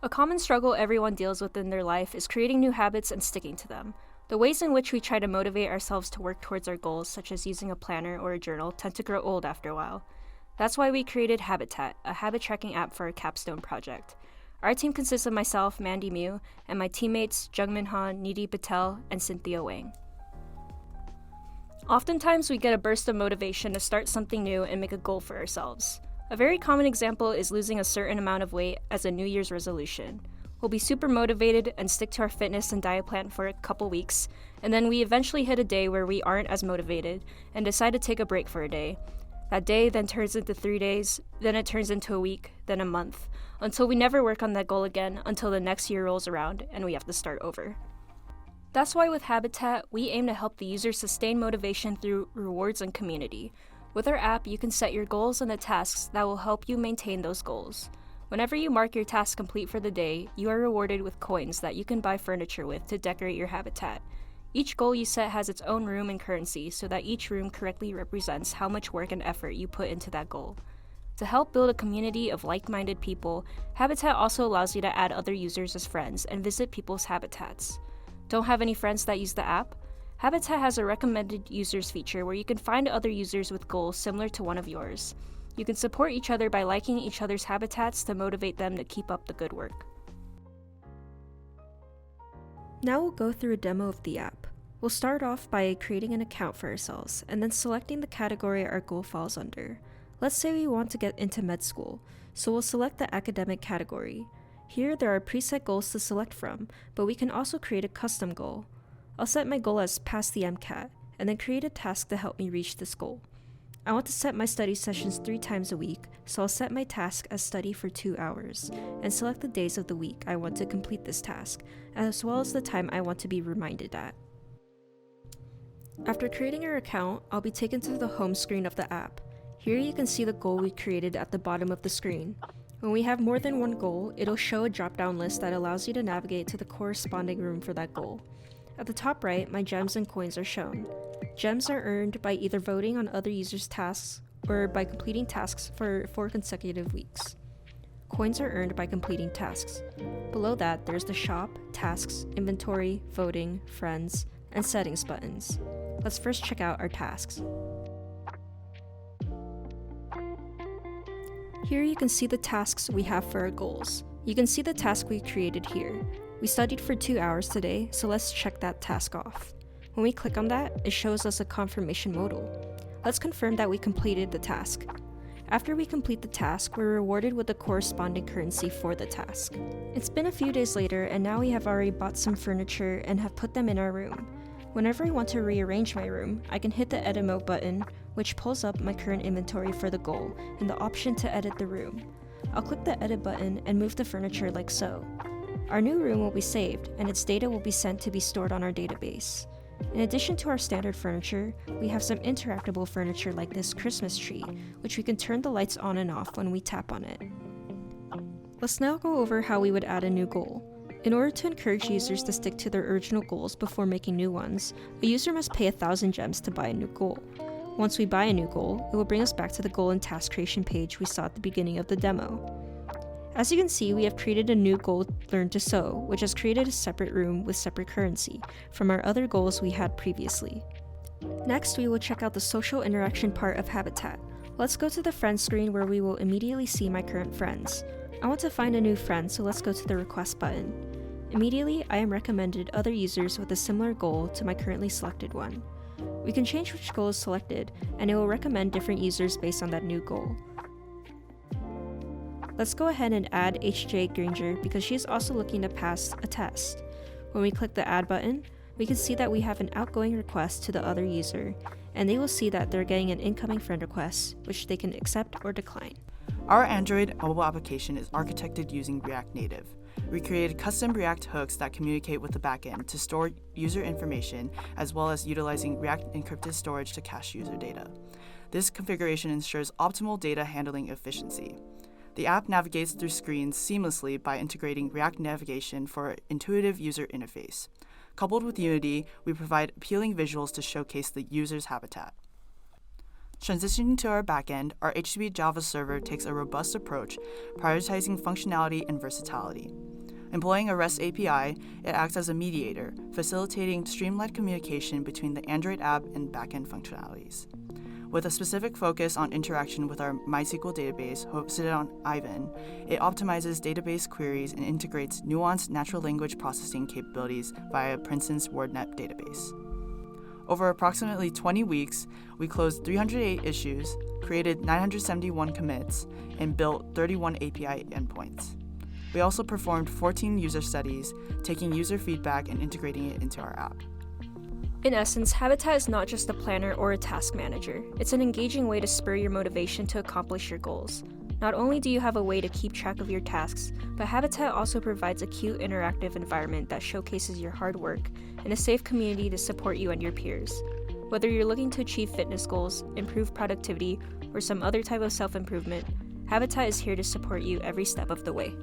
A common struggle everyone deals with in their life is creating new habits and sticking to them. The ways in which we try to motivate ourselves to work towards our goals, such as using a planner or a journal, tend to grow old after a while. That's why we created Habitat, a habit tracking app for our capstone project. Our team consists of myself, Mandy Mew, and my teammates Jungmin Han, Nidhi Patel, and Cynthia Wang. Oftentimes, we get a burst of motivation to start something new and make a goal for ourselves. A very common example is losing a certain amount of weight as a New Year's resolution. We'll be super motivated and stick to our fitness and diet plan for a couple weeks, and then we eventually hit a day where we aren't as motivated and decide to take a break for a day. That day then turns into 3 days, then it turns into a week, then a month, until we never work on that goal again until the next year rolls around and we have to start over. That's why with Habitat, we aim to help the user sustain motivation through rewards and community. With our app, you can set your goals and the tasks that will help you maintain those goals. Whenever you mark your task complete for the day, you are rewarded with coins that you can buy furniture with to decorate your habitat. Each goal you set has its own room and currency so that each room correctly represents how much work and effort you put into that goal. To help build a community of like-minded people, Habitat also allows you to add other users as friends and visit people's habitats. Don't have any friends that use the app? Habitat has a recommended users feature where you can find other users with goals similar to one of yours. You can support each other by liking each other's habitats to motivate them to keep up the good work. Now we'll go through a demo of the app. We'll start off by creating an account for ourselves and then selecting the category our goal falls under. Let's say we want to get into med school, so we'll select the academic category. Here there are preset goals to select from, but we can also create a custom goal. I'll set my goal as pass the MCAT, and then create a task to help me reach this goal. I want to set my study sessions 3 times a week, so I'll set my task as study for 2 hours, and select the days of the week I want to complete this task, as well as the time I want to be reminded at. After creating our account, I'll be taken to the home screen of the app. Here you can see the goal we created at the bottom of the screen. When we have more than one goal, it'll show a drop-down list that allows you to navigate to the corresponding room for that goal. At the top right, my gems and coins are shown. Gems are earned by either voting on other users' tasks or by completing tasks for 4 consecutive weeks. Coins are earned by completing tasks. Below that, there's the shop, tasks, inventory, voting, friends, and settings buttons. Let's first check out our tasks. Here you can see the tasks we have for our goals. You can see the task we created here. We studied for 2 hours today, so let's check that task off. When we click on that, it shows us a confirmation modal. Let's confirm that we completed the task. After we complete the task, we're rewarded with the corresponding currency for the task. It's been a few days later, and now we have already bought some furniture and have put them in our room. Whenever I want to rearrange my room, I can hit the Edit Mode button, which pulls up my current inventory for the goal and the option to edit the room. I'll click the Edit button and move the furniture like so. Our new room will be saved, and its data will be sent to be stored on our database. In addition to our standard furniture, we have some interactable furniture like this Christmas tree, which we can turn the lights on and off when we tap on it. Let's now go over how we would add a new goal. In order to encourage users to stick to their original goals before making new ones, a user must pay 1,000 gems to buy a new goal. Once we buy a new goal, it will bring us back to the goal and task creation page we saw at the beginning of the demo. As you can see, we have created a new goal, Learn to Sew, which has created a separate room with separate currency from our other goals we had previously. Next, we will check out the social interaction part of Habitat. Let's go to the friends screen where we will immediately see my current friends. I want to find a new friend, so let's go to the request button. Immediately, I am recommended other users with a similar goal to my currently selected one. We can change which goal is selected, and it will recommend different users based on that new goal. Let's go ahead and add HJ Granger because she is also looking to pass a test. When we click the Add button, we can see that we have an outgoing request to the other user, and they will see that they're getting an incoming friend request, which they can accept or decline. Our Android mobile application is architected using React Native. We created custom React hooks that communicate with the backend to store user information, as well as utilizing React encrypted storage to cache user data. This configuration ensures optimal data handling efficiency. The app navigates through screens seamlessly by integrating React navigation for an intuitive user interface. Coupled with Unity, we provide appealing visuals to showcase the user's habitat. Transitioning to our backend, our HTTP Java server takes a robust approach, prioritizing functionality and versatility. Employing a REST API, it acts as a mediator, facilitating streamlined communication between the Android app and backend functionalities. With a specific focus on interaction with our MySQL database hosted on Ivan, it optimizes database queries and integrates nuanced natural language processing capabilities via Princeton's WordNet database. Over approximately 20 weeks, we closed 308 issues, created 971 commits, and built 31 API endpoints. We also performed 14 user studies, taking user feedback and integrating it into our app. In essence, Habitat is not just a planner or a task manager. It's an engaging way to spur your motivation to accomplish your goals. Not only do you have a way to keep track of your tasks, but Habitat also provides a cute, interactive environment that showcases your hard work and a safe community to support you and your peers. Whether you're looking to achieve fitness goals, improve productivity, or some other type of self-improvement, Habitat is here to support you every step of the way.